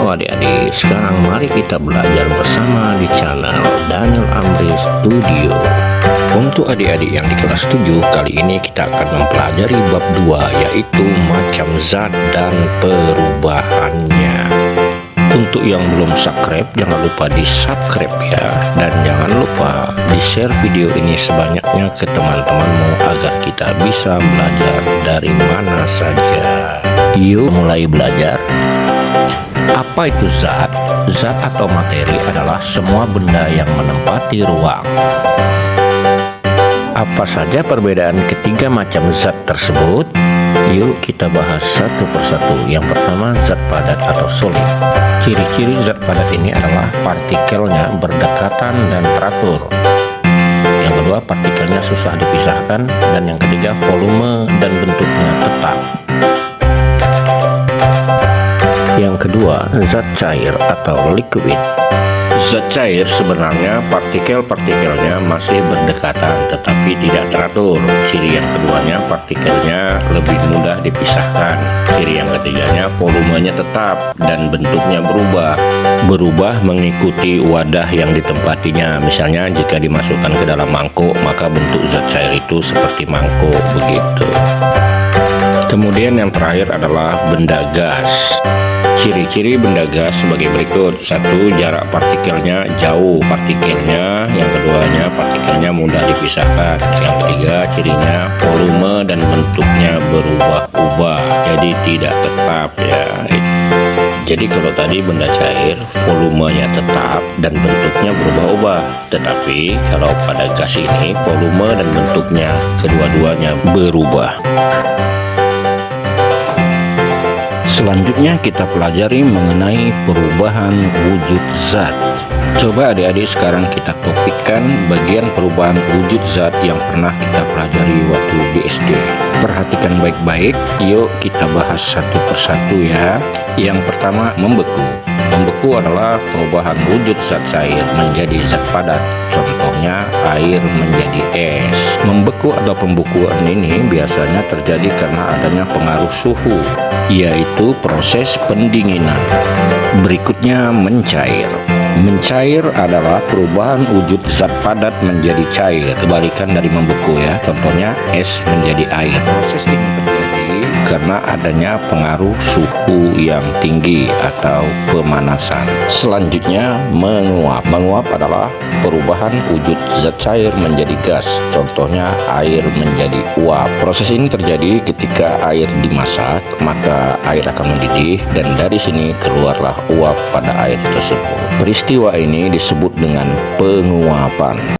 Halo adik-adik, sekarang mari kita belajar bersama di channel Daniel Amri Studio. Untuk adik-adik yang di kelas 7, kali ini kita akan mempelajari bab 2, yaitu macam zat dan perubahannya. Untuk yang belum subscribe, jangan lupa di subscribe ya. Dan jangan lupa di share video ini sebanyaknya ke teman-temanmu agar kita bisa belajar dari mana saja. Yuk mulai belajar. Apa itu zat? Zat atau materi adalah semua benda yang menempati ruang. Apa saja perbedaan ketiga macam zat tersebut? Yuk kita bahas satu persatu. Yang pertama, zat padat atau solid. Ciri-ciri zat padat ini adalah partikelnya berdekatan dan teratur. Yang kedua, partikelnya susah dipisahkan. Dan yang ketiga, volume dan bentuknya tetap. Yang kedua, zat cair atau liquid. Zat cair sebenarnya partikel-partikelnya masih berdekatan tetapi tidak teratur. Ciri yang keduanya, partikelnya lebih mudah dipisahkan. Ciri yang ketiganya, volumenya tetap dan bentuknya berubah mengikuti wadah yang ditempatinya. Misalnya jika dimasukkan ke dalam mangkuk, maka bentuk zat cair itu seperti mangkuk begitu. Kemudian yang terakhir adalah benda gas. Ciri-ciri benda gas sebagai berikut. Satu, jarak partikelnya jauh. Yang keduanya, partikelnya mudah dipisahkan. Yang ketiga, cirinya volume dan bentuknya berubah-ubah, jadi tidak tetap ya. Jadi kalau tadi benda cair, volumenya tetap dan bentuknya berubah-ubah. Tetapi kalau pada gas ini, volume dan bentuknya kedua-duanya berubah. Selanjutnya kita pelajari mengenai perubahan wujud zat. Coba adik-adik sekarang kita topikkan bagian perubahan wujud zat yang pernah kita pelajari waktu di SD. Perhatikan baik-baik, yuk kita bahas satu persatu ya. Yang pertama, membeku. Membeku adalah perubahan wujud zat cair menjadi zat padat. Contohnya air menjadi es. Membeku atau pembekuan ini biasanya terjadi karena adanya pengaruh suhu, yaitu proses pendinginan. Berikutnya, mencair. Mencair adalah perubahan wujud zat padat menjadi cair, kebalikan dari membeku ya. Contohnya es menjadi air. Proses ini terjadi karena adanya pengaruh suhu yang tinggi atau pemanasan. Selanjutnya, menguap. Menguap adalah perubahan wujud zat cair menjadi gas. Contohnya air menjadi uap. Proses ini terjadi ketika air dimasak, maka air akan mendidih dan dari sini keluarlah uap pada air tersebut. Peristiwa ini disebut dengan penguapan.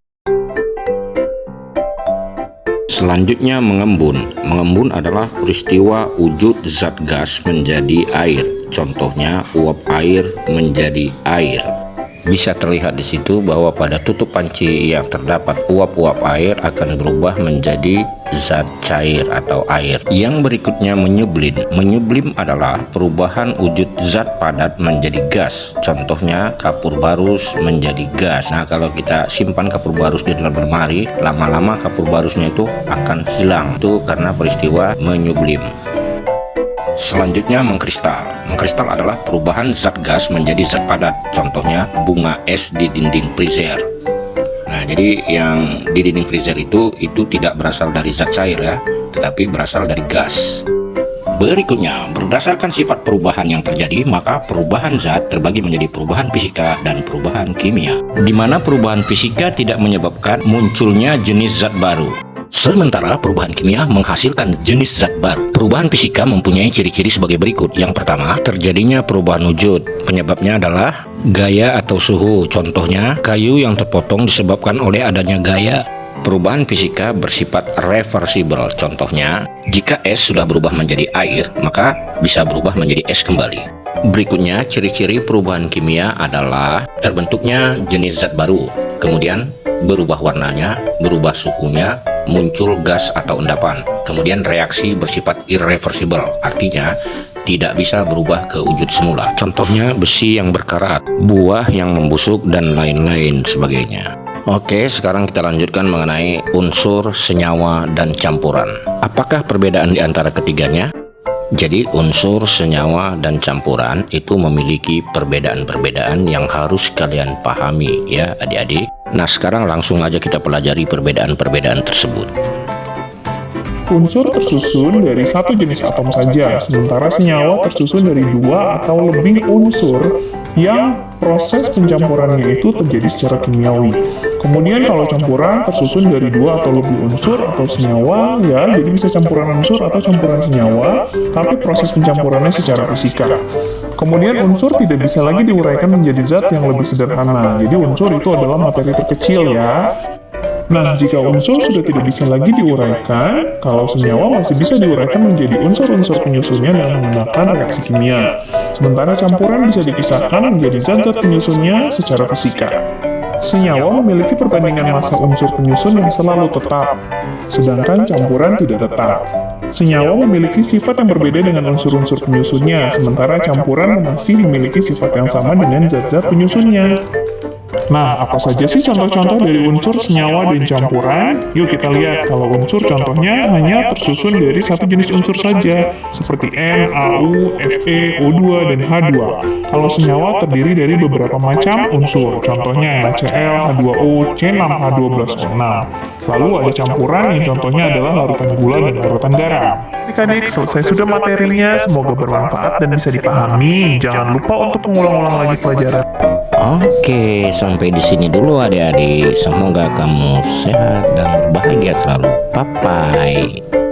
Selanjutnya, mengembun. Mengembun adalah peristiwa wujud zat gas menjadi air. Contohnya uap air menjadi air. Bisa terlihat di situ bahwa pada tutup panci yang terdapat uap-uap air akan berubah menjadi zat cair atau air. Yang berikutnya, menyublim. Menyublim adalah perubahan wujud zat padat menjadi gas. Contohnya kapur barus menjadi gas. Nah, kalau kita simpan kapur barus di dalam lemari, lama-lama kapur barusnya itu akan hilang. Itu karena peristiwa menyublim. Selanjutnya, mengkristal. Mengkristal adalah perubahan zat gas menjadi zat padat. Contohnya bunga es di dinding freezer. Nah, jadi yang di dinding freezer itu tidak berasal dari zat cair ya, tetapi berasal dari gas. Berikutnya, berdasarkan sifat perubahan yang terjadi, maka perubahan zat terbagi menjadi perubahan fisika dan perubahan kimia. Di mana perubahan fisika tidak menyebabkan munculnya jenis zat baru, sementara perubahan kimia menghasilkan jenis zat baru. Perubahan fisika mempunyai ciri-ciri sebagai berikut. Yang pertama, terjadinya perubahan wujud. Penyebabnya adalah gaya atau suhu. Contohnya, kayu yang terpotong disebabkan oleh adanya gaya. Perubahan fisika bersifat reversibel. Contohnya, jika es sudah berubah menjadi air, maka bisa berubah menjadi es kembali. Berikutnya, ciri-ciri perubahan kimia adalah terbentuknya jenis zat baru, kemudian berubah warnanya, berubah suhunya, muncul gas atau endapan. Kemudian reaksi bersifat irreversibel, artinya tidak bisa berubah ke wujud semula. Contohnya besi yang berkarat, buah yang membusuk, dan lain-lain sebagainya. Oke, sekarang kita lanjutkan mengenai unsur, senyawa, dan campuran. Apakah perbedaan di antara ketiganya? Jadi unsur, senyawa, dan campuran itu memiliki perbedaan-perbedaan yang harus kalian pahami ya adik-adik. Nah sekarang langsung aja kita pelajari perbedaan-perbedaan tersebut. Unsur tersusun dari satu jenis atom saja, sementara senyawa tersusun dari dua atau lebih unsur yang proses pencampurannya itu terjadi secara kimiawi. Kemudian kalau campuran tersusun dari dua atau lebih unsur atau senyawa, ya jadi bisa campuran unsur atau campuran senyawa, tapi proses pencampurannya secara fisika. Kemudian unsur tidak bisa lagi diuraikan menjadi zat yang lebih sederhana, jadi unsur itu adalah materi terkecil ya. Nah, jika unsur sudah tidak bisa lagi diuraikan, kalau senyawa masih bisa diuraikan menjadi unsur-unsur penyusunnya dengan menggunakan reaksi kimia. Sementara campuran bisa dipisahkan menjadi zat-zat penyusunnya secara fisika. Senyawa memiliki perbandingan massa unsur penyusun yang selalu tetap, sedangkan campuran tidak tetap. Senyawa memiliki sifat yang berbeda dengan unsur-unsur penyusunnya, sementara campuran masih memiliki sifat yang sama dengan zat-zat penyusunnya. Nah, apa saja sih contoh-contoh dari unsur, senyawa, dan campuran? Yuk kita lihat, kalau unsur contohnya hanya tersusun dari satu jenis unsur saja, seperti N, AU, Fe, O2, dan H2. Kalau senyawa terdiri dari beberapa macam unsur, contohnya NaCl, H2O, C6H12O6. Lalu ada campuran yang contohnya adalah larutan gula dan larutan garam. Adik-adik, selesai sudah materinya, semoga bermanfaat dan bisa dipahami. Jangan lupa untuk mengulang-ulang lagi pelajaran. Oke, sampai di sini dulu adik-adik. Semoga kamu sehat dan bahagia selalu. Bye-bye.